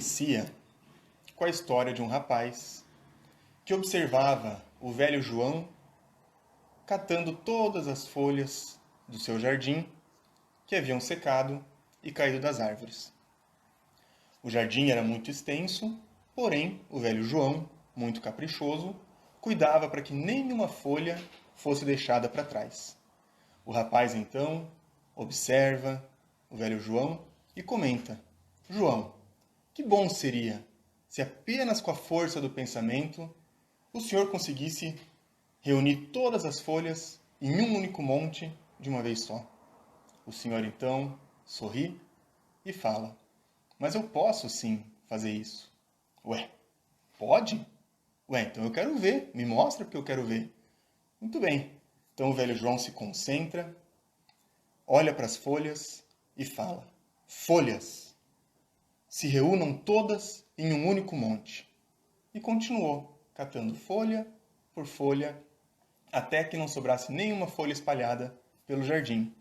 inicia com a história de um rapaz que observava o velho João catando todas as folhas do seu jardim que haviam secado e caído das árvores. O jardim era muito extenso, porém o velho João, muito caprichoso, cuidava para que nenhuma folha fosse deixada para trás. O rapaz então observa o velho João e comenta: João, que bom seria se apenas com a força do pensamento o senhor conseguisse reunir todas as folhas em um único monte de uma vez só. O senhor então sorri e fala: mas eu posso sim fazer isso. Ué, pode? Ué, então eu quero ver, me mostra porque eu quero ver. Muito bem. Então o velho João se concentra, olha para as folhas e fala: folhas, se reúnam todas em um único monte. E continuou, catando folha por folha, até que não sobrasse nenhuma folha espalhada pelo jardim.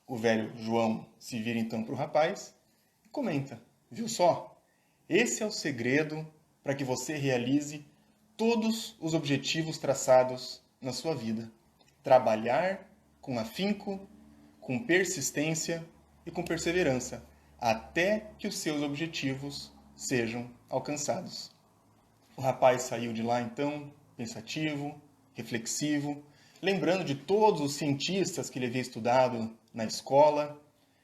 O velho João se vira então para o rapaz e comenta: viu só? Esse é o segredo para que você realize todos os objetivos traçados na sua vida. Trabalhar com afinco, com persistência e com perseverança, até que os seus objetivos sejam alcançados. O rapaz saiu de lá então, pensativo, reflexivo, lembrando de todos os cientistas que ele havia estudado na escola,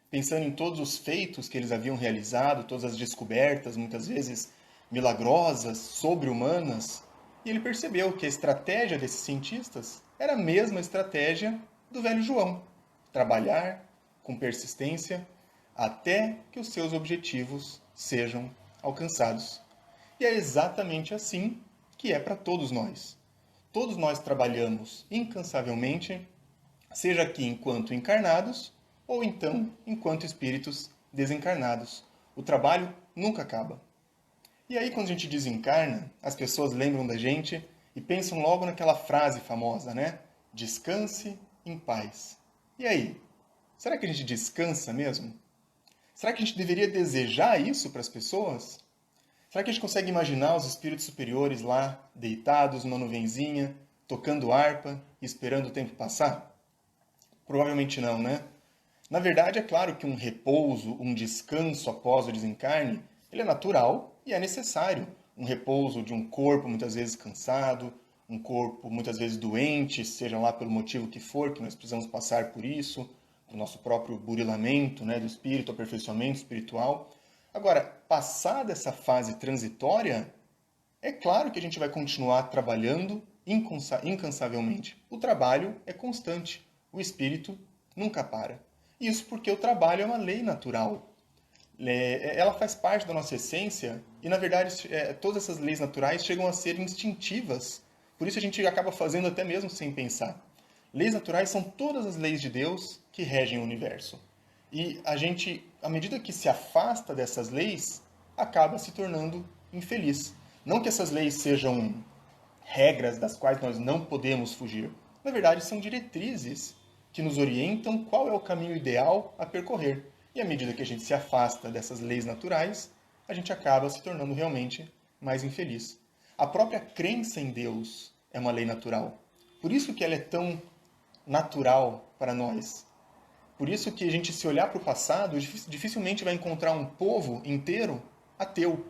pensando em todos os feitos que eles haviam realizado, todas as descobertas, muitas vezes milagrosas, sobre-humanas, e ele percebeu que a estratégia desses cientistas era a mesma estratégia do velho João: trabalhar com persistência até que os seus objetivos sejam alcançados. E é exatamente assim que é para todos nós. Todos nós trabalhamos incansavelmente, seja aqui enquanto encarnados, ou então enquanto espíritos desencarnados. O trabalho nunca acaba. E aí, quando a gente desencarna, as pessoas lembram da gente e pensam logo naquela frase famosa, né? Descanse em paz. E aí? Será que a gente descansa mesmo? Será que a gente deveria desejar isso para as pessoas? Será que a gente consegue imaginar os espíritos superiores lá, deitados numa nuvenzinha, tocando harpa e esperando o tempo passar? Provavelmente não, né? Na verdade, é claro que um repouso, um descanso após o desencarne, ele é natural e é necessário. Um repouso de um corpo muitas vezes cansado, um corpo muitas vezes doente, seja lá pelo motivo que for, que nós precisamos passar por isso, do nosso próprio burilamento, né, do espírito, aperfeiçoamento espiritual. Agora, passada essa fase transitória, é claro que a gente vai continuar trabalhando incansavelmente. O trabalho é constante, o espírito nunca para. Isso porque o trabalho é uma lei natural. Ela faz parte da nossa essência e, na verdade, todas essas leis naturais chegam a ser instintivas. Por isso a gente acaba fazendo até mesmo sem pensar. Leis naturais são todas as leis de Deus que regem o universo. E a gente, à medida que se afasta dessas leis, acaba se tornando infeliz. Não que essas leis sejam regras das quais nós não podemos fugir. Na verdade, são diretrizes que nos orientam qual é o caminho ideal a percorrer. E à medida que a gente se afasta dessas leis naturais, a gente acaba se tornando realmente mais infeliz. A própria crença em Deus é uma lei natural. Por isso que ela é tão natural para nós. Por isso que a gente, se olhar para o passado, dificilmente vai encontrar um povo inteiro ateu.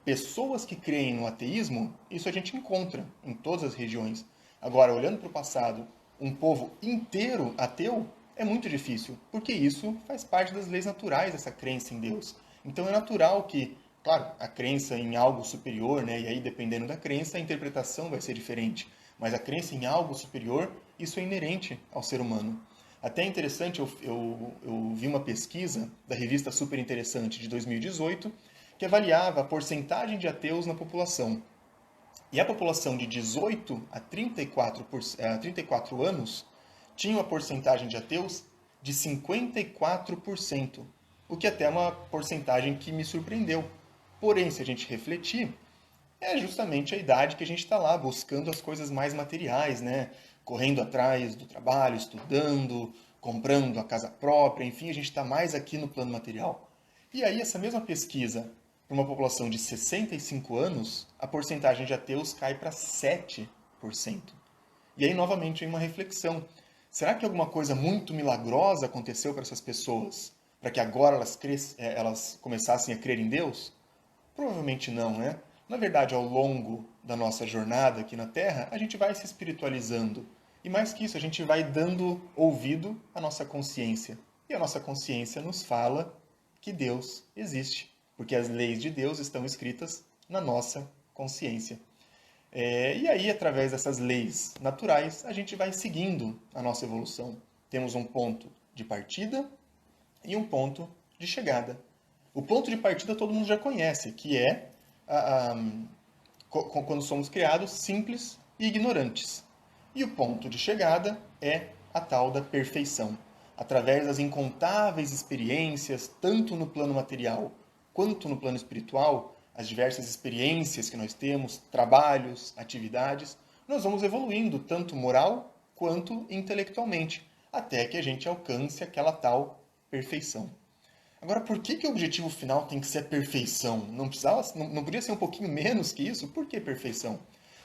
Pessoas que creem no ateísmo, isso a gente encontra em todas as regiões. Agora, olhando para o passado, um povo inteiro ateu é muito difícil, porque isso faz parte das leis naturais, essa crença em Deus. Então é natural que, claro, a crença em algo superior, né, e aí dependendo da crença, a interpretação vai ser diferente. Mas a crença em algo superior, isso é inerente ao ser humano. Até é interessante, eu vi uma pesquisa da revista Super Interessante de 2018, que avaliava a porcentagem de ateus na população. E a população de 18 a 34 anos tinha uma porcentagem de ateus de 54%, o que até é uma porcentagem que me surpreendeu. Porém, se a gente refletir, é justamente a idade que a gente está lá buscando as coisas mais materiais, né? Correndo atrás do trabalho, estudando, comprando a casa própria, enfim, a gente está mais aqui no plano material. E aí essa mesma pesquisa para uma população de 65 anos, a porcentagem de ateus cai para 7%. E aí, novamente, vem uma reflexão. Será que alguma coisa muito milagrosa aconteceu para essas pessoas? Para que agora elas começassem a crer em Deus? Provavelmente não, né? Na verdade, ao longo da nossa jornada aqui na Terra, a gente vai se espiritualizando. E mais que isso, a gente vai dando ouvido à nossa consciência. E a nossa consciência nos fala que Deus existe, porque as leis de Deus estão escritas na nossa consciência. E aí, através dessas leis naturais, a gente vai seguindo a nossa evolução. Temos um ponto de partida e um ponto de chegada. O ponto de partida todo mundo já conhece, que é quando somos criados simples e ignorantes. E o ponto de chegada é a tal da perfeição. Através das incontáveis experiências, tanto no plano material quanto no plano espiritual, as diversas experiências que nós temos, trabalhos, atividades, nós vamos evoluindo tanto moral quanto intelectualmente, até que a gente alcance aquela tal perfeição. Agora, por que o objetivo final tem que ser a perfeição? Não podia ser um pouquinho menos que isso? Por que perfeição?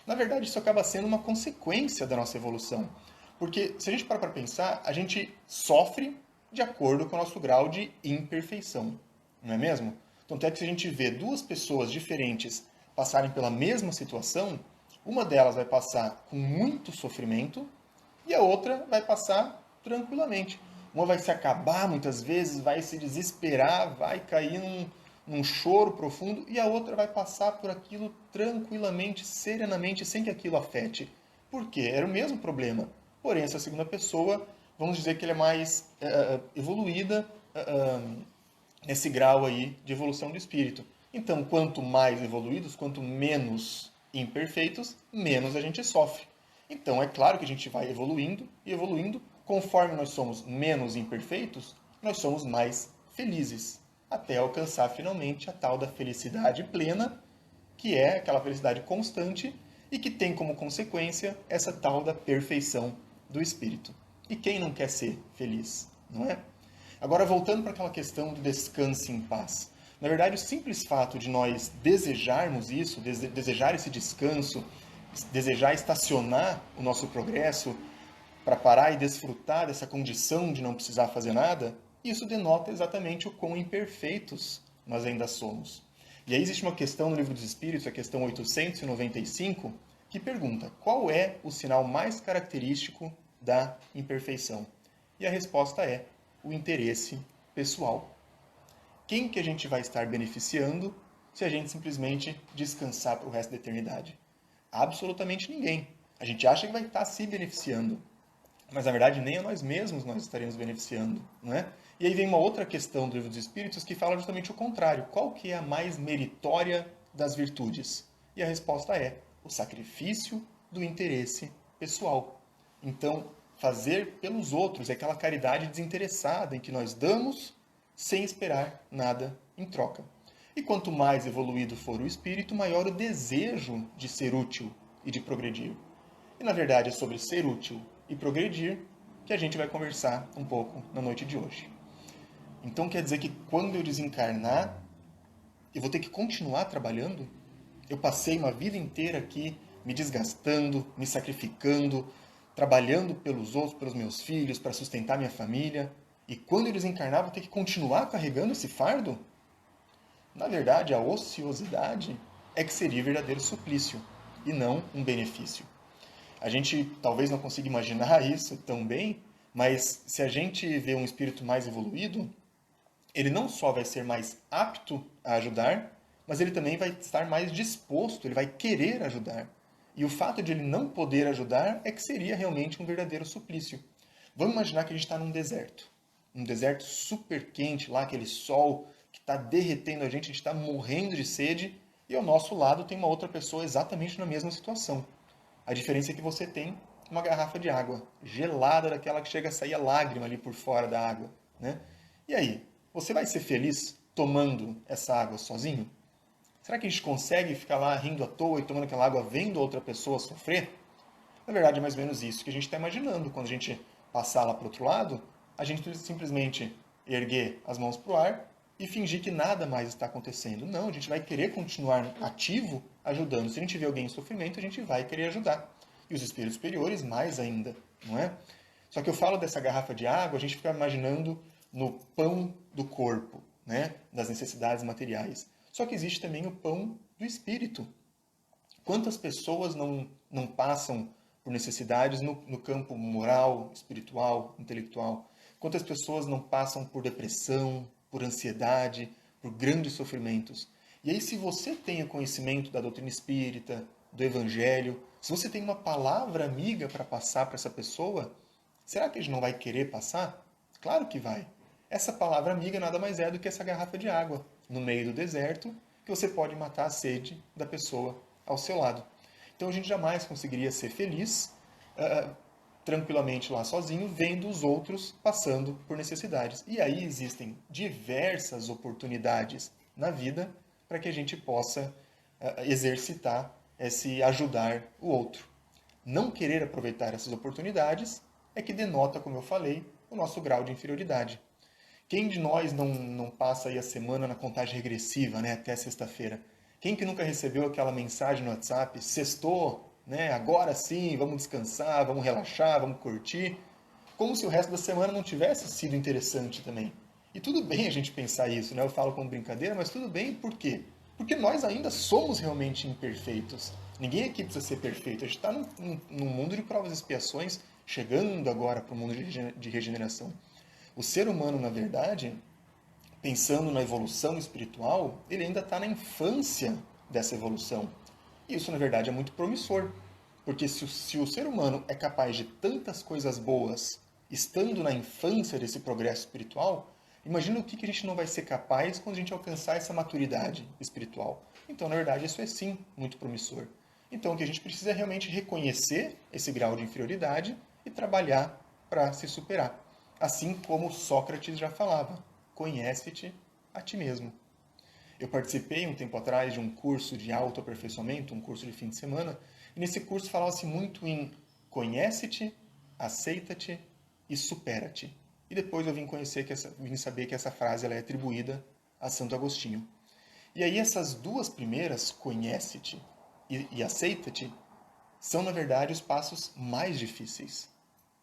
Na verdade, isso acaba sendo uma consequência da nossa evolução. Porque, se a gente parar para pensar, a gente sofre de acordo com o nosso grau de imperfeição. Não é mesmo? Tanto é que se a gente vê duas pessoas diferentes passarem pela mesma situação, uma delas vai passar com muito sofrimento e a outra vai passar tranquilamente. Uma vai se acabar muitas vezes, vai se desesperar, vai cair num choro profundo, e a outra vai passar por aquilo tranquilamente, serenamente, sem que aquilo afete. Por quê? Era o mesmo problema. Porém, essa segunda pessoa, vamos dizer que ela é mais evoluída nesse grau aí de evolução do espírito. Então, quanto mais evoluídos, quanto menos imperfeitos, menos a gente sofre. Então, é claro que a gente vai evoluindo e evoluindo. Conforme nós somos menos imperfeitos, nós somos mais felizes, até alcançar finalmente a tal da felicidade plena, que é aquela felicidade constante e que tem como consequência essa tal da perfeição do espírito. E quem não quer ser feliz, não é? Agora, voltando para aquela questão do descanse em paz. Na verdade, o simples fato de nós desejarmos isso, desejar esse descanso, desejar estacionar o nosso progresso para parar e desfrutar dessa condição de não precisar fazer nada, isso denota exatamente o quão imperfeitos nós ainda somos. E aí existe uma questão no Livro dos Espíritos, a questão 895, que pergunta: qual é o sinal mais característico da imperfeição? E a resposta é o interesse pessoal. Quem que a gente vai estar beneficiando se a gente simplesmente descansar para o resto da eternidade? Absolutamente ninguém. A gente acha que vai estar se beneficiando, mas na verdade nem a nós mesmos nós estaremos beneficiando, não é? E aí vem uma outra questão do Livro dos Espíritos que fala justamente o contrário. Qual que é a mais meritória das virtudes? E a resposta é o sacrifício do interesse pessoal. Então, fazer pelos outros é aquela caridade desinteressada em que nós damos sem esperar nada em troca. E quanto mais evoluído for o espírito, maior o desejo de ser útil e de progredir. E na verdade é sobre ser útil e progredir que a gente vai conversar um pouco na noite de hoje. Então quer dizer que quando eu desencarnar, eu vou ter que continuar trabalhando? Eu passei uma vida inteira aqui me desgastando, me sacrificando, trabalhando pelos outros, pelos meus filhos, para sustentar minha família. E quando eu desencarnar, vou ter que continuar carregando esse fardo? Na verdade, a ociosidade é que seria o verdadeiro suplício e não um benefício. A gente talvez não consiga imaginar isso tão bem, mas se a gente vê um espírito mais evoluído, ele não só vai ser mais apto a ajudar, mas ele também vai estar mais disposto, ele vai querer ajudar. E o fato de ele não poder ajudar é que seria realmente um verdadeiro suplício. Vamos imaginar que a gente está num deserto. Um deserto super quente, lá aquele sol que está derretendo a gente está morrendo de sede, e ao nosso lado tem uma outra pessoa exatamente na mesma situação. A diferença é que você tem uma garrafa de água, gelada, daquela que chega a sair a lágrima ali por fora da água, né? E aí, você vai ser feliz tomando essa água sozinho? Será que a gente consegue ficar lá rindo à toa e tomando aquela água vendo outra pessoa sofrer? Na verdade, é mais ou menos isso que a gente está imaginando. Quando a gente passar lá para o outro lado, a gente simplesmente erguer as mãos para o ar e fingir que nada mais está acontecendo. Não, a gente vai querer continuar ativo ajudando. Se a gente vê alguém em sofrimento, a gente vai querer ajudar. E os espíritos superiores, mais ainda, não é? Só que eu falo dessa garrafa de água, a gente fica imaginando no pão do corpo, né? Das necessidades materiais. Só que existe também o pão do espírito. Quantas pessoas não passam por necessidades no campo moral, espiritual, intelectual? Quantas pessoas não passam por depressão, por ansiedade, por grandes sofrimentos? E aí, se você tem o conhecimento da doutrina espírita, do evangelho, se você tem uma palavra amiga para passar para essa pessoa, será que a gente não vai querer passar? Claro que vai. Essa palavra amiga nada mais é do que essa garrafa de água no meio do deserto, que você pode matar a sede da pessoa ao seu lado. Então a gente jamais conseguiria ser feliz tranquilamente lá sozinho, vendo os outros passando por necessidades. E aí existem diversas oportunidades na vida para que a gente possa exercitar esse ajudar o outro. Não querer aproveitar essas oportunidades é que denota, como eu falei, o nosso grau de inferioridade. Quem de nós não passa aí a semana na contagem regressiva, né, até sexta-feira? Quem que nunca recebeu aquela mensagem no WhatsApp, sextou, né, agora sim, vamos descansar, vamos relaxar, vamos curtir, como se o resto da semana não tivesse sido interessante também. E tudo bem a gente pensar isso, né? Eu falo como brincadeira, mas tudo bem, por quê? Porque nós ainda somos realmente imperfeitos. Ninguém aqui precisa ser perfeito. A gente está num mundo de provas e expiações, chegando agora para o mundo de regeneração. O ser humano, na verdade, pensando na evolução espiritual, ele ainda está na infância dessa evolução. E isso, na verdade, é muito promissor. Porque se o ser humano é capaz de tantas coisas boas estando na infância desse progresso espiritual, imagina o que a gente não vai ser capaz quando a gente alcançar essa maturidade espiritual. Então, na verdade, isso é sim muito promissor. Então, o que a gente precisa é realmente reconhecer esse grau de inferioridade e trabalhar para se superar. Assim como Sócrates já falava, conhece-te a ti mesmo. Eu participei um tempo atrás de um curso de autoaperfeiçoamento, um curso de fim de semana, e nesse curso falava-se muito em conhece-te, aceita-te e supera-te. E depois eu vim saber que essa frase ela é atribuída a Santo Agostinho. E aí essas duas primeiras, conhece-te e aceita-te, são na verdade os passos mais difíceis.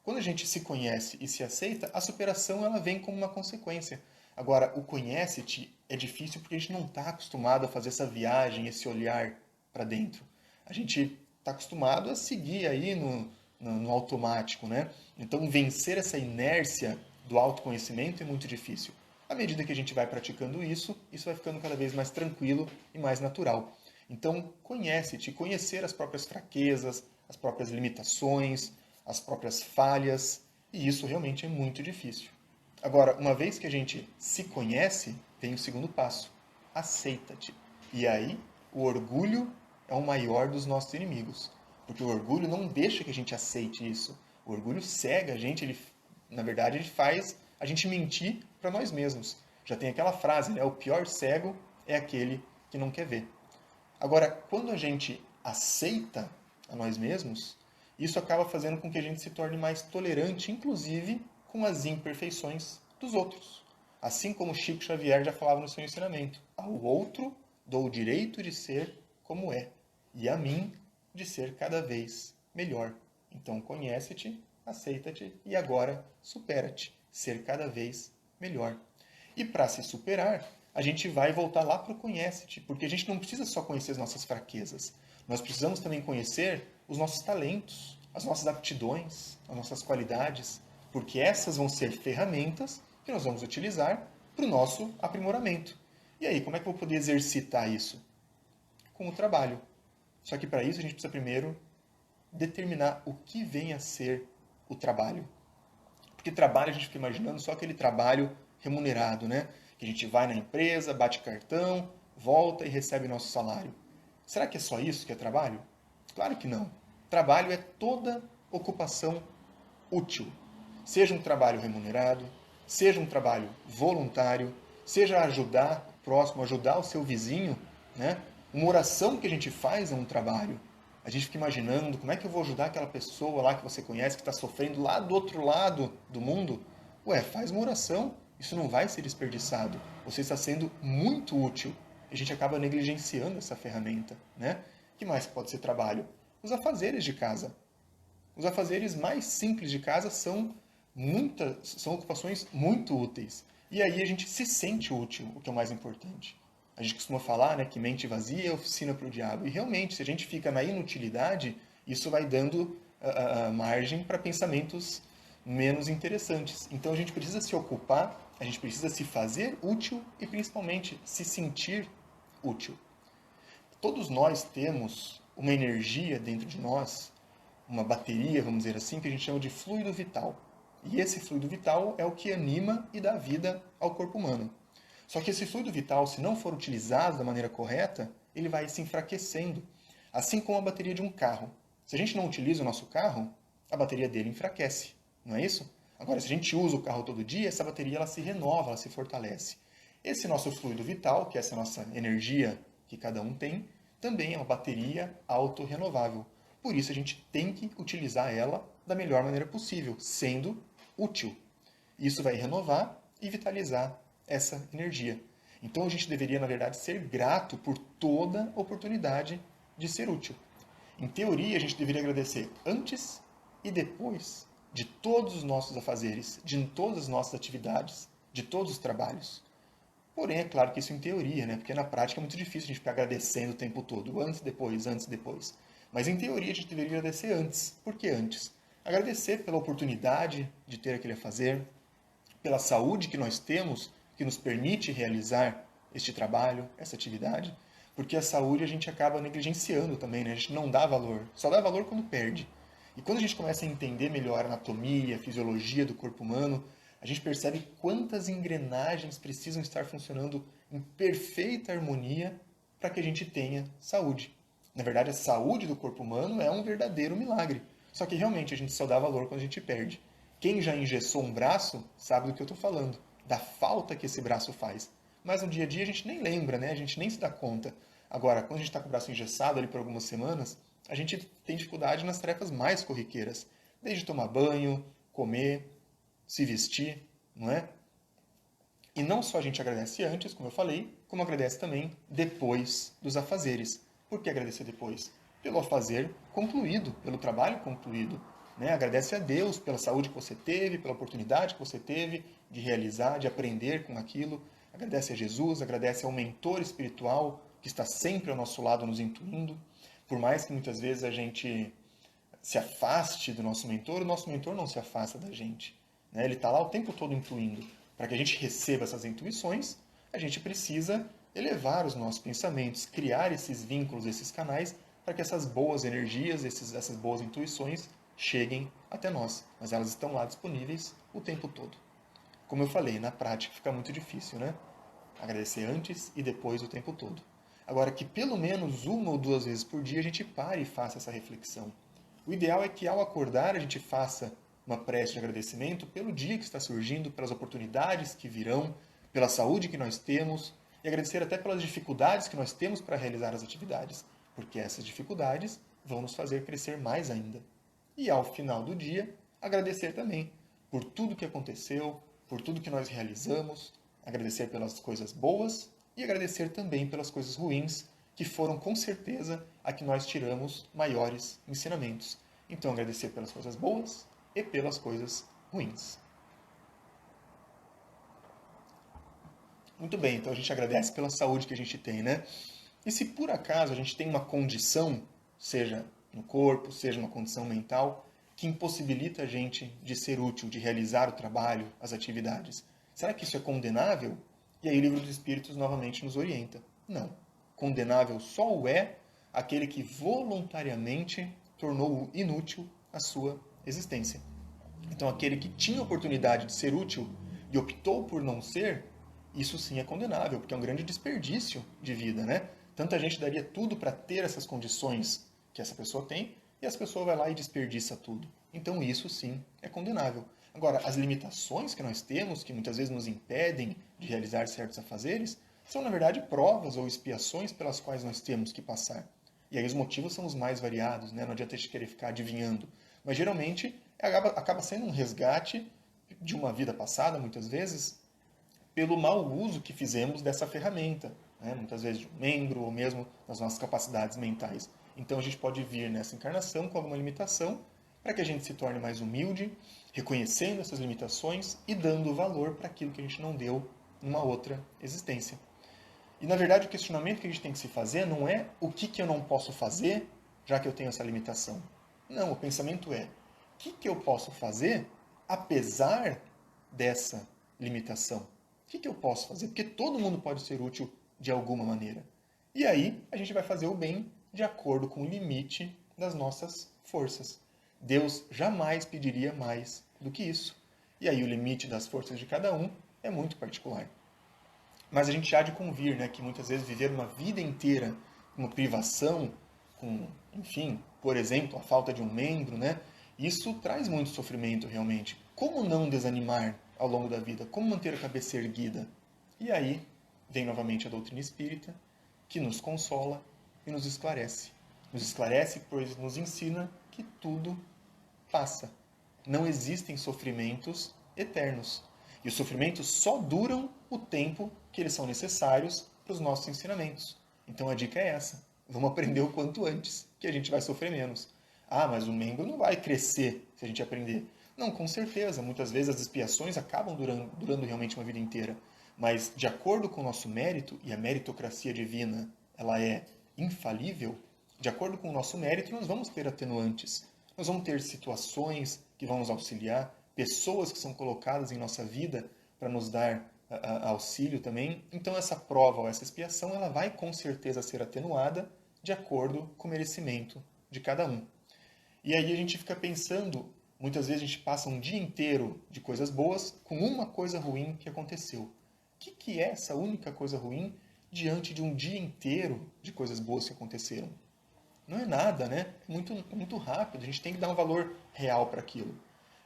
Quando a gente se conhece e se aceita, a superação ela vem como uma consequência. Agora, o conhece-te é difícil porque a gente não está acostumado a fazer essa viagem, esse olhar para dentro. A gente está acostumado a seguir aí no automático, né? Então, vencer essa inércia do autoconhecimento é muito difícil. À medida que a gente vai praticando isso vai ficando cada vez mais tranquilo e mais natural. Então, conhece-te, conhecer as próprias fraquezas, as próprias limitações, as próprias falhas, e isso realmente é muito difícil. Agora, uma vez que a gente se conhece, vem o segundo passo. Aceita-te. E aí, o orgulho é o maior dos nossos inimigos. Porque o orgulho não deixa que a gente aceite isso. O orgulho cega a gente, na verdade, ele faz a gente mentir para nós mesmos. Já tem aquela frase, né? O pior cego é aquele que não quer ver. Agora, quando a gente aceita a nós mesmos, isso acaba fazendo com que a gente se torne mais tolerante, inclusive com as imperfeições dos outros. Assim como Chico Xavier já falava no seu ensinamento: ao outro dou o direito de ser como é, e a mim de ser cada vez melhor. Então conhece-te, aceita-te e agora supera-te, ser cada vez melhor. E para se superar, a gente vai voltar lá para o conhece-te, porque a gente não precisa só conhecer as nossas fraquezas. Nós precisamos também conhecer os nossos talentos, as nossas aptidões, as nossas qualidades, porque essas vão ser ferramentas que nós vamos utilizar para o nosso aprimoramento. E aí, como é que eu vou poder exercitar isso? Com o trabalho. Só que para isso a gente precisa primeiro determinar o que vem a ser o trabalho. Porque trabalho a gente fica imaginando só aquele trabalho remunerado, né? Que a gente vai na empresa, bate cartão, volta e recebe nosso salário. Será que é só isso que é trabalho? Claro que não. Trabalho é toda ocupação útil. Seja um trabalho remunerado, seja um trabalho voluntário, seja ajudar o próximo, ajudar o seu vizinho, né? Uma oração que a gente faz é um trabalho. A gente fica imaginando como é que eu vou ajudar aquela pessoa lá que você conhece, que está sofrendo lá do outro lado do mundo. Ué, faz uma oração. Isso não vai ser desperdiçado. Você está sendo muito útil. A gente acaba negligenciando essa ferramenta, né? Que mais pode ser trabalho? Os afazeres de casa. Os afazeres mais simples de casa são ocupações muito úteis. E aí a gente se sente útil, o que é o mais importante. A gente costuma falar, né, que mente vazia é oficina para o diabo. E realmente, se a gente fica na inutilidade, isso vai dando margem para pensamentos menos interessantes. Então a gente precisa se ocupar, a gente precisa se fazer útil e principalmente se sentir útil. Todos nós temos uma energia dentro de nós, uma bateria, vamos dizer assim, que a gente chama de fluido vital. E esse fluido vital é o que anima e dá vida ao corpo humano. Só que esse fluido vital, se não for utilizado da maneira correta, ele vai se enfraquecendo. Assim como a bateria de um carro. Se a gente não utiliza o nosso carro, a bateria dele enfraquece, não é isso? Agora, se a gente usa o carro todo dia, essa bateria ela se renova, ela se fortalece. Esse nosso fluido vital, que é essa nossa energia que cada um tem, também é uma bateria autorrenovável. Por isso a gente tem que utilizar ela da melhor maneira possível, sendo útil. Isso vai renovar e vitalizar essa energia. Então a gente deveria, na verdade, ser grato por toda oportunidade de ser útil. Em teoria, a gente deveria agradecer antes e depois de todos os nossos afazeres, de todas as nossas atividades, de todos os trabalhos. Porém, é claro que isso em teoria, né? Porque na prática é muito difícil a gente ficar agradecendo o tempo todo, antes, depois, antes, depois. Mas em teoria a gente deveria agradecer antes. Por que antes? Agradecer pela oportunidade de ter aquele a fazer, pela saúde que nós temos, que nos permite realizar este trabalho, essa atividade, porque a saúde a gente acaba negligenciando também, né? A gente não dá valor, só dá valor quando perde. E quando a gente começa a entender melhor a anatomia, a fisiologia do corpo humano, a gente percebe quantas engrenagens precisam estar funcionando em perfeita harmonia para que a gente tenha saúde. Na verdade, a saúde do corpo humano é um verdadeiro milagre. Só que realmente a gente só dá valor quando a gente perde. Quem já engessou um braço sabe do que eu estou falando, da falta que esse braço faz. Mas no dia a dia a gente nem lembra, né? A gente nem se dá conta. Agora, quando a gente está com o braço engessado ali por algumas semanas, a gente tem dificuldade nas tarefas mais corriqueiras. Desde tomar banho, comer, se vestir, não é? E não só a gente agradece antes, como eu falei, como agradece também depois dos afazeres. Por que agradecer depois? Pelo afazer concluído, pelo trabalho concluído. Né? Agradece a Deus pela saúde que você teve, pela oportunidade que você teve de realizar, de aprender com aquilo. Agradece a Jesus, agradece ao mentor espiritual que está sempre ao nosso lado nos intuindo. Por mais que muitas vezes a gente se afaste do nosso mentor, o nosso mentor não se afasta da gente. Né? Ele está lá o tempo todo intuindo. Para que a gente receba essas intuições, a gente precisa elevar os nossos pensamentos, criar esses vínculos, esses canais, para que essas boas energias, essas boas intuições cheguem até nós. Mas elas estão lá disponíveis o tempo todo. Como eu falei, na prática fica muito difícil, né? Agradecer antes e depois o tempo todo. Agora, que pelo menos uma ou duas vezes por dia a gente pare e faça essa reflexão. O ideal é que ao acordar a gente faça uma prece de agradecimento pelo dia que está surgindo, pelas oportunidades que virão, pela saúde que nós temos e agradecer até pelas dificuldades que nós temos para realizar as atividades, porque essas dificuldades vão nos fazer crescer mais ainda. E ao final do dia, agradecer também por tudo que aconteceu, por tudo que nós realizamos, agradecer pelas coisas boas e agradecer também pelas coisas ruins, que foram com certeza a que nós tiramos maiores ensinamentos. Então, agradecer pelas coisas boas e pelas coisas ruins. Muito bem, então a gente agradece pela saúde que a gente tem, né? E se por acaso a gente tem uma condição, seja no corpo, seja uma condição mental, que impossibilita a gente de ser útil, de realizar o trabalho, as atividades, será que isso é condenável? E aí o Livro dos Espíritos novamente nos orienta. Não. Condenável só o é aquele que voluntariamente tornou inútil a sua existência. Então, aquele que tinha oportunidade de ser útil e optou por não ser, isso sim é condenável, porque é um grande desperdício de vida, né? Tanta gente daria tudo para ter essas condições que essa pessoa tem, e essa pessoa vai lá e desperdiça tudo. Então, isso sim é condenável. Agora, as limitações que nós temos, que muitas vezes nos impedem de realizar certos afazeres, são, na verdade, provas ou expiações pelas quais nós temos que passar. E aí os motivos são os mais variados, né? Não adianta a gente querer ficar adivinhando. Mas, geralmente, acaba sendo um resgate de uma vida passada, muitas vezes, pelo mau uso que fizemos dessa ferramenta, né? Muitas vezes de um membro ou mesmo das nossas capacidades mentais. Então a gente pode vir nessa encarnação com alguma limitação para que a gente se torne mais humilde, reconhecendo essas limitações e dando valor para aquilo que a gente não deu numa outra existência. E na verdade o questionamento que a gente tem que se fazer não é o que eu não posso fazer já que eu tenho essa limitação. Não, o pensamento é o que eu posso fazer apesar dessa limitação. O que eu posso fazer? Porque todo mundo pode ser útil de alguma maneira. E aí a gente vai fazer o bem de acordo com o limite das nossas forças. Deus jamais pediria mais do que isso. E aí o limite das forças de cada um é muito particular. Mas a gente há de convir, né, que muitas vezes viver uma vida inteira com privação, com, enfim, por exemplo, a falta de um membro, né, isso traz muito sofrimento realmente. Como não desanimar ao longo da vida? Como manter a cabeça erguida? E aí vem novamente a doutrina espírita, que nos consola e nos esclarece. Nos esclarece, pois nos ensina que tudo passa. Não existem sofrimentos eternos. E os sofrimentos só duram o tempo que eles são necessários para os nossos ensinamentos. Então a dica é essa. Vamos aprender o quanto antes, que a gente vai sofrer menos. Ah, mas o membro não vai crescer se a gente aprender. Não, com certeza. Muitas vezes as expiações acabam durando realmente uma vida inteira. Mas de acordo com o nosso mérito, e a meritocracia divina ela é infalível, de acordo com o nosso mérito nós vamos ter atenuantes. Nós vamos ter situações que vão nos auxiliar, pessoas que são colocadas em nossa vida para nos dar auxílio também. Então essa prova ou essa expiação ela vai com certeza ser atenuada de acordo com o merecimento de cada um. E aí a gente fica pensando, muitas vezes a gente passa um dia inteiro de coisas boas com uma coisa ruim que aconteceu. O que é essa única coisa ruim diante de um dia inteiro de coisas boas que aconteceram? Não é nada, né? É muito rápido, a gente tem que dar um valor real para aquilo.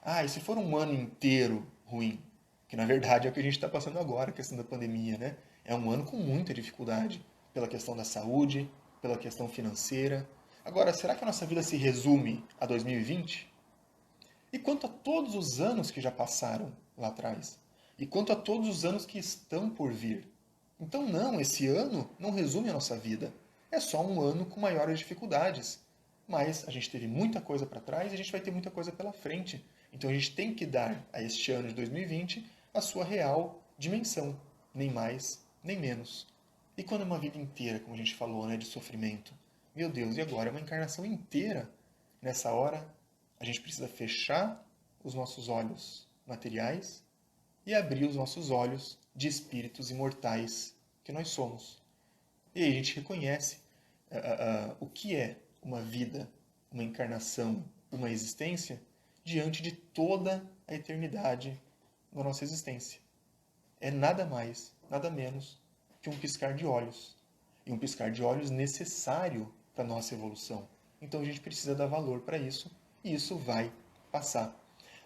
Ah, e se for um ano inteiro ruim? Que na verdade é o que a gente está passando agora, a questão da pandemia, né? É um ano com muita dificuldade, pela questão da saúde, pela questão financeira. Agora, será que a nossa vida se resume a 2020? E quanto a todos os anos que já passaram lá atrás? E quanto a todos os anos que estão por vir? Então não, esse ano não resume a nossa vida. É só um ano com maiores dificuldades. Mas a gente teve muita coisa para trás e a gente vai ter muita coisa pela frente. Então a gente tem que dar a este ano de 2020 a sua real dimensão. Nem mais, nem menos. E quando é uma vida inteira, como a gente falou, né, de sofrimento? Meu Deus, e agora? É uma encarnação inteira. Nessa hora, a gente precisa fechar os nossos olhos materiais e abrir os nossos olhos de espíritos imortais que nós somos. E aí a gente reconhece o que é uma vida, uma encarnação, uma existência diante de toda a eternidade da nossa existência. É nada mais, nada menos que um piscar de olhos. E um piscar de olhos necessário para a nossa evolução. Então a gente precisa dar valor para isso e isso vai passar.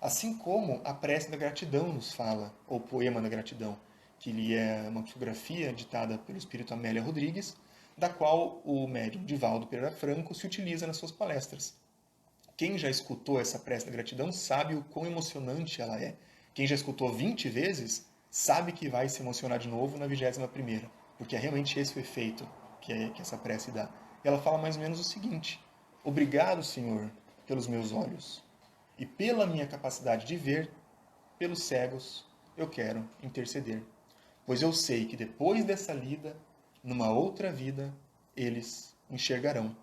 Assim como a prece da gratidão nos fala, ou o poema da gratidão, que ele é uma psicografia ditada pelo espírito Amélia Rodrigues, da qual o médium Divaldo Pereira Franco se utiliza nas suas palestras. Quem já escutou essa prece da gratidão sabe o quão emocionante ela é. Quem já escutou 20 vezes sabe que vai se emocionar de novo na 21ª, porque é realmente esse o efeito que essa prece dá. E ela fala mais ou menos o seguinte: obrigado, Senhor, pelos meus olhos, e pela minha capacidade de ver, pelos cegos, eu quero interceder. Pois eu sei que depois dessa lida, numa outra vida, eles enxergarão.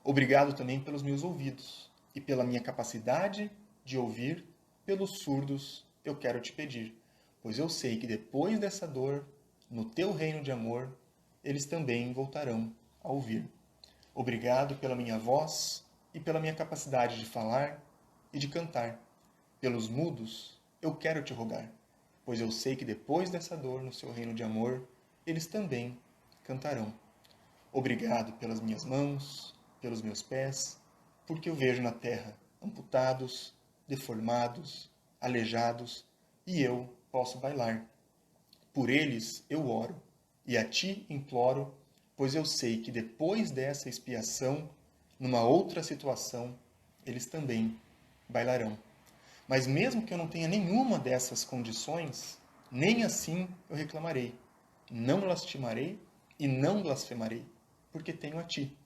Obrigado também pelos meus ouvidos, e pela minha capacidade de ouvir, pelos surdos, eu quero te pedir. Pois eu sei que depois dessa dor, no teu reino de amor, eles também voltarão a ouvir. Obrigado pela minha voz e pela minha capacidade de falar e de cantar. Pelos mudos, eu quero te rogar, pois eu sei que depois dessa dor no seu reino de amor, eles também cantarão. Obrigado pelas minhas mãos, pelos meus pés, porque eu vejo na terra amputados, deformados, aleijados, e eu posso bailar. Por eles eu oro, e a ti imploro, pois eu sei que depois dessa expiação, numa outra situação, eles também bailarão. Mas mesmo que eu não tenha nenhuma dessas condições, Nem assim eu reclamarei. Não lastimarei e não blasfemarei, porque tenho a ti.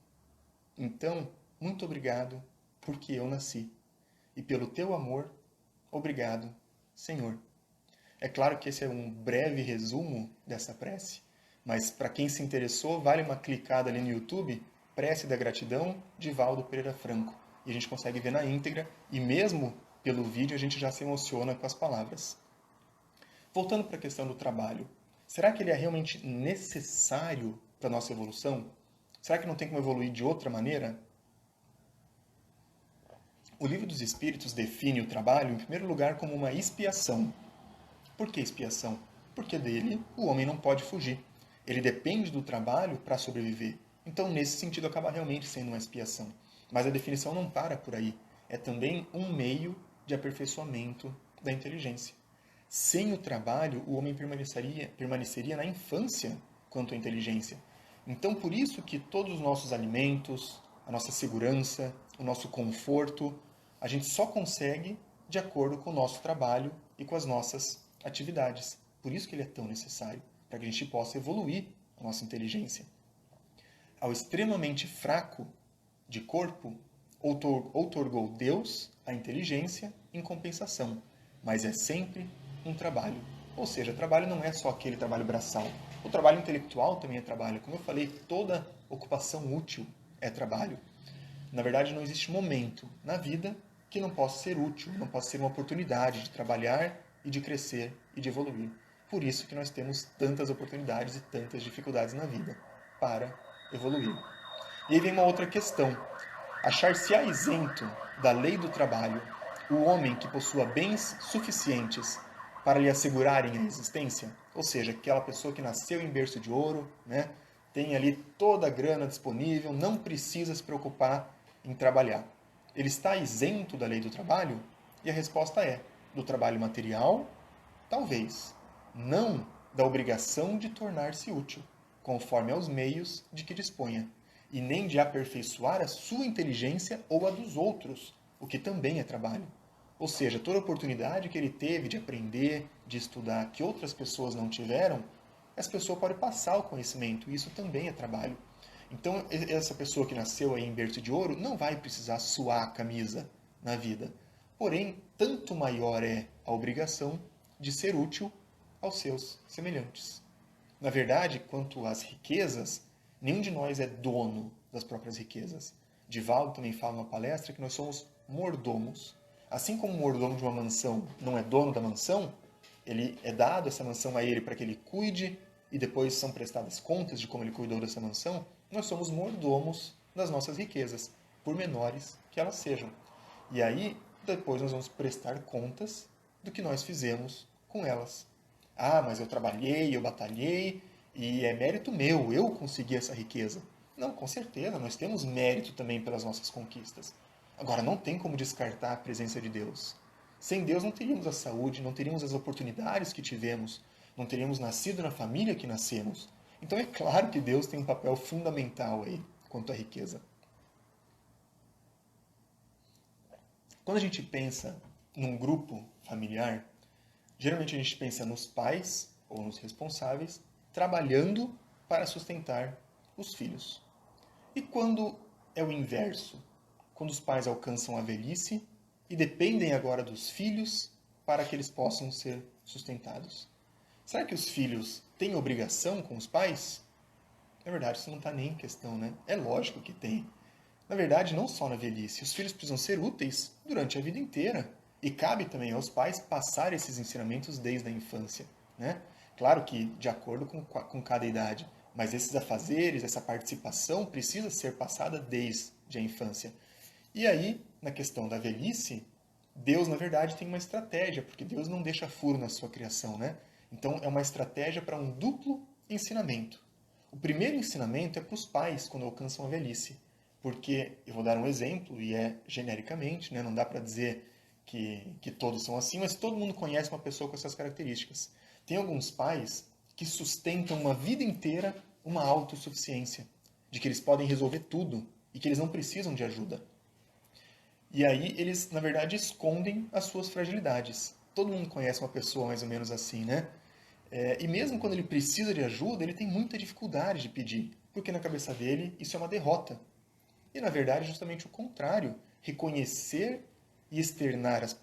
Então, muito obrigado, porque eu nasci. E pelo teu amor, obrigado, Senhor. É claro que esse é um breve resumo dessa prece, mas para quem se interessou, vale uma clicada ali no YouTube, Prece da Gratidão, de Valdo Pereira Franco. E a gente consegue ver na íntegra, e mesmo pelo vídeo a gente já se emociona com as palavras. Voltando para a questão do trabalho, será que ele é realmente necessário para a nossa evolução? Será que não tem como evoluir de outra maneira? O Livro dos Espíritos define o trabalho, em primeiro lugar, como uma expiação. Por que expiação? Porque dele o homem não pode fugir. Ele depende do trabalho para sobreviver. Então, nesse sentido, acaba realmente sendo uma expiação. Mas a definição não para por aí. É também um meio de aperfeiçoamento da inteligência. Sem o trabalho, o homem permaneceria na infância quanto à inteligência. Então, por isso que todos os nossos alimentos, a nossa segurança, o nosso conforto, a gente só consegue de acordo com o nosso trabalho e com as nossas atividades. Por isso que ele é tão necessário, para que a gente possa evoluir a nossa inteligência. Ao extremamente fraco de corpo, outorgou Deus a inteligência em compensação, mas é sempre um trabalho. Ou seja, trabalho não é só aquele trabalho braçal. O trabalho intelectual também é trabalho. Como eu falei, toda ocupação útil é trabalho. Na verdade, não existe momento na vida que não possa ser útil, não possa ser uma oportunidade de trabalhar e de crescer e de evoluir. Por isso que nós temos tantas oportunidades e tantas dificuldades na vida para evoluir. E aí vem uma outra questão. Achar-se-á isento da lei do trabalho o homem que possua bens suficientes para lhe assegurarem a existência? Ou seja, aquela pessoa que nasceu em berço de ouro, né, tem ali toda a grana disponível, não precisa se preocupar em trabalhar. Ele está isento da lei do trabalho? E a resposta é: do trabalho material, talvez. Não da obrigação de tornar-se útil, conforme aos meios de que disponha, e nem de aperfeiçoar a sua inteligência ou a dos outros, o que também é trabalho. Ou seja, toda oportunidade que ele teve de aprender, de estudar, que outras pessoas não tiveram, essa pessoa pode passar o conhecimento, e isso também é trabalho. Então, essa pessoa que nasceu aí em berço de ouro não vai precisar suar a camisa na vida. Porém, tanto maior é a obrigação de ser útil aos seus semelhantes. Na verdade, quanto às riquezas, nenhum de nós é dono das próprias riquezas. Divaldo também fala numa palestra que nós somos mordomos. Assim como o mordomo de uma mansão não é dono da mansão, ele é dado essa mansão a ele para que ele cuide e depois são prestadas contas de como ele cuidou dessa mansão, nós somos mordomos das nossas riquezas, por menores que elas sejam. E aí, depois nós vamos prestar contas do que nós fizemos com elas. Ah, mas eu trabalhei, eu batalhei, e é mérito meu, eu consegui essa riqueza. Não, com certeza, nós temos mérito também pelas nossas conquistas. Agora, não tem como descartar a presença de Deus. Sem Deus não teríamos a saúde, não teríamos as oportunidades que tivemos, não teríamos nascido na família que nascemos. Então é claro que Deus tem um papel fundamental aí quanto à riqueza. Quando a gente pensa num grupo familiar, geralmente a gente pensa nos pais ou nos responsáveis trabalhando para sustentar os filhos. E quando é o inverso? Quando os pais alcançam a velhice e dependem agora dos filhos para que eles possam ser sustentados. Será que os filhos têm obrigação com os pais? Na verdade, isso não está nem em questão, né? É lógico que tem. Na verdade, não só na velhice. Os filhos precisam ser úteis durante a vida inteira. E cabe também aos pais passar esses ensinamentos desde a infância, né? Claro que de acordo com cada idade, mas esses afazeres, essa participação precisa ser passada desde a infância. E aí, na questão da velhice, Deus, na verdade, tem uma estratégia, porque Deus não deixa furo na sua criação, né? Então, é uma estratégia para um duplo ensinamento. O primeiro ensinamento é para os pais, quando alcançam a velhice. Porque, eu vou dar um exemplo, e é genericamente, né? Não dá para dizer que todos são assim, mas todo mundo conhece uma pessoa com essas características. Tem alguns pais que sustentam uma vida inteira uma autossuficiência, de que eles podem resolver tudo e que eles não precisam de ajuda. E aí eles, na verdade, escondem as suas fragilidades. Todo mundo conhece uma pessoa mais ou menos assim, né? E mesmo quando ele precisa de ajuda, ele tem muita dificuldade de pedir, porque na cabeça dele isso é uma derrota. E na verdade é justamente o contrário. Reconhecer e externar as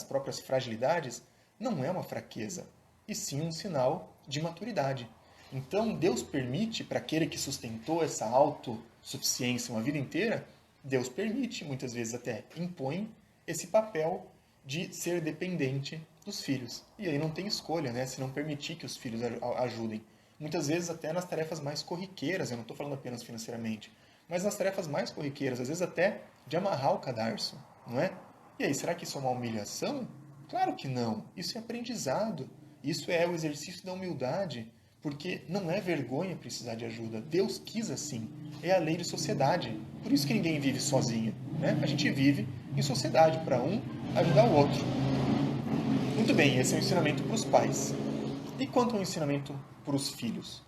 próprias fragilidades não é uma fraqueza, e sim um sinal de maturidade. Então Deus permite para aquele que sustentou essa autossuficiência uma vida inteira, Deus permite, muitas vezes até impõe, esse papel de ser dependente dos filhos. E aí não tem escolha, né? Se não permitir que os filhos ajudem. Muitas vezes até nas tarefas mais corriqueiras, eu não estou falando apenas financeiramente, mas nas tarefas mais corriqueiras, às vezes até de amarrar o cadarço, não é? E aí, será que isso é uma humilhação? Claro que não. Isso é aprendizado. Isso é o exercício da humildade, porque não é vergonha precisar de ajuda. Deus quis assim. É a lei de sociedade. Por isso que ninguém vive sozinho, né? A gente vive em sociedade para um ajudar o outro. Muito bem, esse é o ensinamento para os pais. E quanto ao ensinamento para os filhos?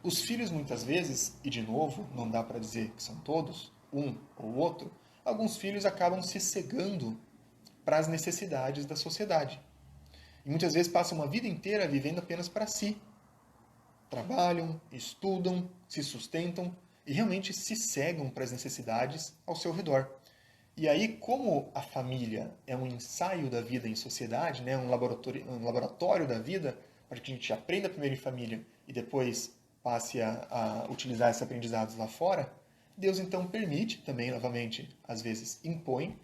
Os filhos, muitas vezes, e de novo, não dá para dizer que são todos, um ou outro, alguns filhos acabam se cegando para as necessidades da sociedade. E muitas vezes passam uma vida inteira vivendo apenas para si. Trabalham, estudam, se sustentam e realmente se cegam para as necessidades ao seu redor. E aí, como a família é um ensaio da vida em sociedade, né, um laboratório da vida, para que a gente aprenda primeiro em família e depois passe a utilizar esses aprendizados lá fora, Deus então permite também, novamente, às vezes impõe,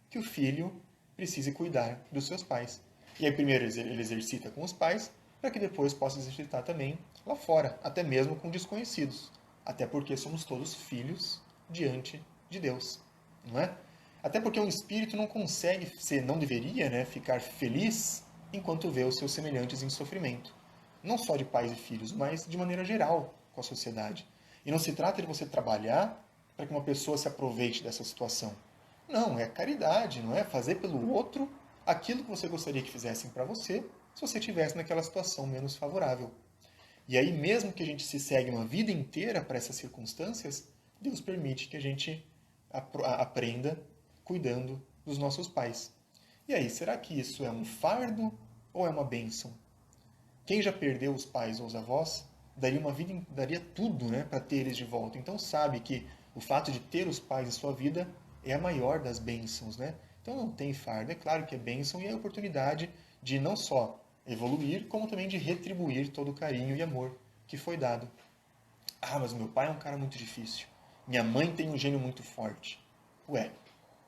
que o filho precise cuidar dos seus pais. E aí primeiro ele exercita com os pais, para que depois possa exercitar também lá fora, até mesmo com desconhecidos. Até porque somos todos filhos diante de Deus, não é? Até porque um espírito não consegue ser, não deveria, né, ficar feliz enquanto vê os seus semelhantes em sofrimento. Não só de pais e filhos, mas de maneira geral com a sociedade. E não se trata de você trabalhar para que uma pessoa se aproveite dessa situação. Não, é caridade, não é? Fazer pelo outro aquilo que você gostaria que fizessem para você, se você estivesse naquela situação menos favorável. E aí, mesmo que a gente se segue uma vida inteira para essas circunstâncias, Deus permite que a gente aprenda cuidando dos nossos pais. E aí, será que isso é um fardo ou é uma bênção? Quem já perdeu os pais ou os avós daria tudo, né, para ter eles de volta. Então sabe que o fato de ter os pais em sua vida é a maior das bênçãos, né? Então não tem fardo. É claro que é bênção e é a oportunidade de não só evoluir, como também de retribuir todo o carinho e amor que foi dado. Ah, mas meu pai é um cara muito difícil. Minha mãe tem um gênio muito forte. Ué,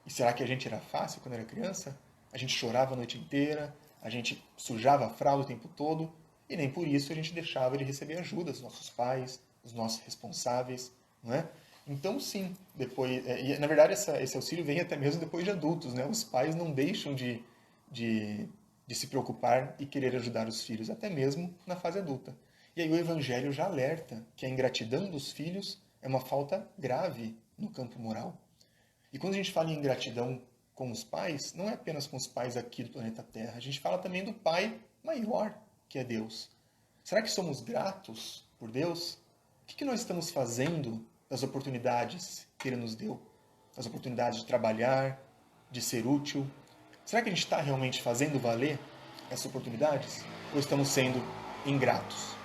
e será que a gente era fácil quando era criança? A gente chorava a noite inteira, a gente sujava a fralda o tempo todo, e nem por isso a gente deixava de receber ajuda dos nossos pais, dos nossos responsáveis, não é? Então, sim, depois, e, na verdade esse auxílio vem até mesmo depois de adultos, né? Os pais não deixam de, de se preocupar e querer ajudar os filhos, até mesmo na fase adulta. E aí o Evangelho já alerta que a ingratidão dos filhos é uma falta grave no campo moral. E quando a gente fala em ingratidão com os pais, não é apenas com os pais aqui do planeta Terra. A gente fala também do Pai maior, que é Deus. Será que somos gratos por Deus? O que nós estamos fazendo das oportunidades que Ele nos deu? Das oportunidades de trabalhar, de ser útil? Será que a gente está realmente fazendo valer essas oportunidades? Ou estamos sendo ingratos?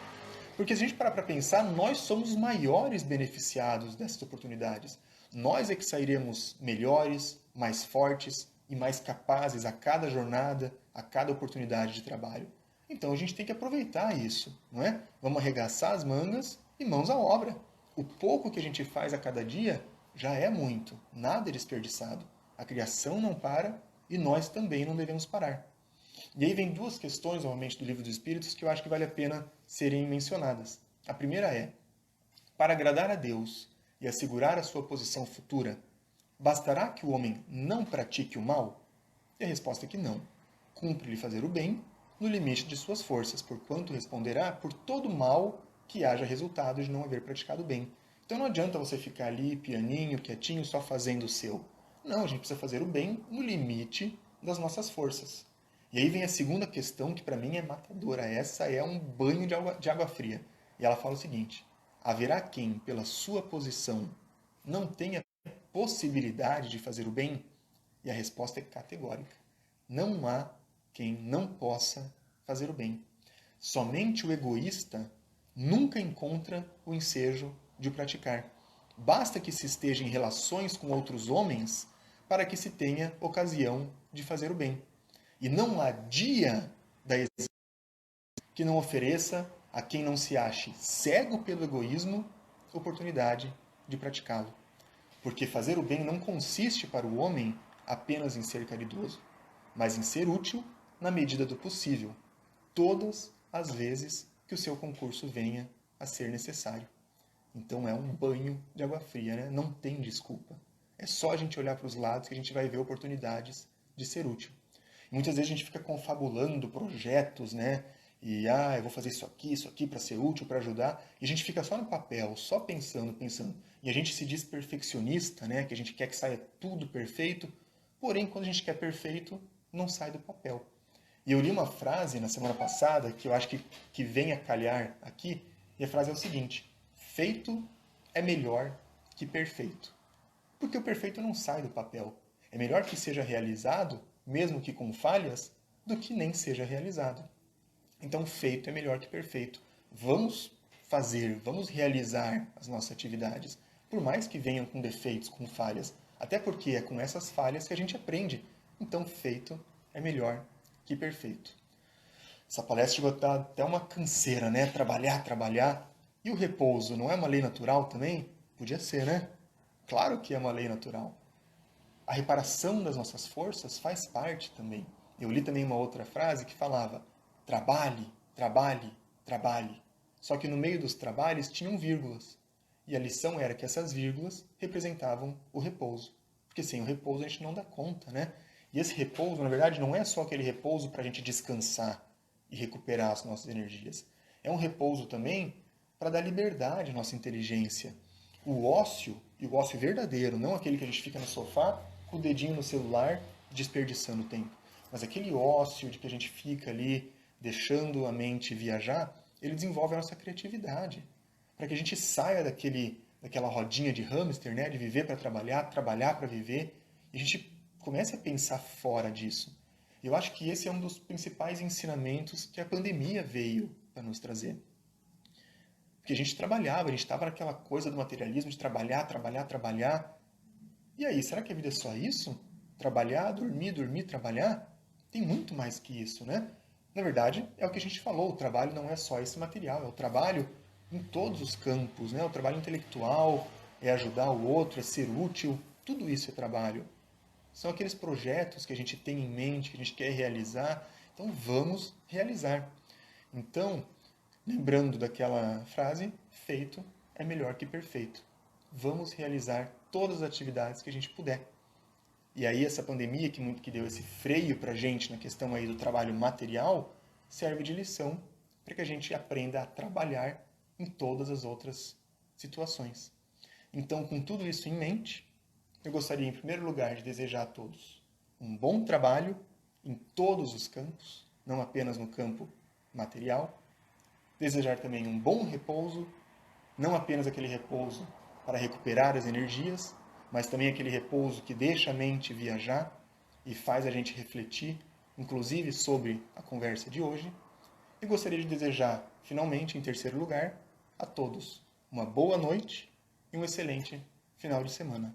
Porque se a gente parar para pensar, nós somos os maiores beneficiados dessas oportunidades. Nós é que sairemos melhores, mais fortes e mais capazes a cada jornada, a cada oportunidade de trabalho. Então a gente tem que aproveitar isso, não é? Vamos arregaçar as mangas e mãos à obra. O pouco que a gente faz a cada dia já é muito, nada é desperdiçado. A criação não para e nós também não devemos parar. E aí vem duas questões, normalmente, do Livro dos Espíritos que eu acho que vale a pena serem mencionadas. A primeira é, para agradar a Deus e assegurar a sua posição futura, bastará que o homem não pratique o mal? E a resposta é que não. Cumpre-lhe fazer o bem no limite de suas forças, porquanto responderá por todo mal que haja resultado de não haver praticado o bem. Então não adianta você ficar ali, pianinho, quietinho, só fazendo o seu. Não, a gente precisa fazer o bem no limite das nossas forças. E aí vem a segunda questão, que para mim é matadora. Essa é um banho de água fria. E ela fala o seguinte: haverá quem, pela sua posição, não tenha possibilidade de fazer o bem? E a resposta é categórica. Não há quem não possa fazer o bem. Somente o egoísta nunca encontra o ensejo de o praticar. Basta que se esteja em relações com outros homens para que se tenha ocasião de fazer o bem. E não há dia da existência que não ofereça a quem não se ache cego pelo egoísmo oportunidade de praticá-lo. Porque fazer o bem não consiste para o homem apenas em ser caridoso, mas em ser útil na medida do possível, todas as vezes que o seu concurso venha a ser necessário. Então é um banho de água fria, né? Não tem desculpa. É só a gente olhar para os lados que a gente vai ver oportunidades de ser útil. E muitas vezes a gente fica confabulando projetos, né? E eu vou fazer isso aqui para ser útil, para ajudar. E a gente fica só no papel, só pensando, pensando. E a gente se diz perfeccionista, né? Que a gente quer que saia tudo perfeito. Porém, quando a gente quer perfeito, não sai do papel. E eu li uma frase na semana passada que eu acho que vem a calhar aqui. E a frase é o seguinte: feito é melhor que perfeito. Porque o perfeito não sai do papel. É melhor que seja realizado, mesmo que com falhas, do que nem seja realizado. Então, feito é melhor que perfeito. Vamos fazer, vamos realizar as nossas atividades, por mais que venham com defeitos, com falhas. Até porque é com essas falhas que a gente aprende. Então, feito é melhor que perfeito. Essa palestra chegou a dar até uma canseira, né? Trabalhar, trabalhar. E o repouso não é uma lei natural também? Podia ser, né? Claro que é uma lei natural. A reparação das nossas forças faz parte também. Eu li também uma outra frase que falava: trabalhe, trabalhe, trabalhe. Só que no meio dos trabalhos tinham vírgulas. E a lição era que essas vírgulas representavam o repouso. Porque sem o repouso a gente não dá conta, né? E esse repouso, na verdade, não é só aquele repouso para a gente descansar e recuperar as nossas energias. É um repouso também para dar liberdade à nossa inteligência. O ócio, e o ócio verdadeiro, não aquele que a gente fica no sofá com o dedinho no celular desperdiçando tempo, mas aquele ócio de que a gente fica ali deixando a mente viajar, ele desenvolve a nossa criatividade, para que a gente saia daquela rodinha de hamster, né, de viver para trabalhar, trabalhar para viver, e a gente comece a pensar fora disso. Eu acho que esse é um dos principais ensinamentos que a pandemia veio para nos trazer. Porque a gente trabalhava, a gente estava naquela coisa do materialismo de trabalhar, trabalhar, trabalhar. E aí, será que a vida é só isso? Trabalhar, dormir, dormir, trabalhar? Tem muito mais que isso, né? Na verdade, é o que a gente falou, o trabalho não é só esse material, é o trabalho em todos os campos, né? O trabalho intelectual, é ajudar o outro, é ser útil, tudo isso é trabalho. São aqueles projetos que a gente tem em mente, que a gente quer realizar, então vamos realizar. Então, lembrando daquela frase, feito é melhor que perfeito. Vamos realizar todas as atividades que a gente puder. E aí essa pandemia que deu esse freio para a gente na questão aí do trabalho material, serve de lição para que a gente aprenda a trabalhar em todas as outras situações. Então, com tudo isso em mente, eu gostaria, em primeiro lugar, de desejar a todos um bom trabalho em todos os campos, não apenas no campo material. Desejar também um bom repouso, não apenas aquele repouso para recuperar as energias, mas também aquele repouso que deixa a mente viajar e faz a gente refletir, inclusive sobre a conversa de hoje. E gostaria de desejar, finalmente, em terceiro lugar, a todos uma boa noite e um excelente final de semana.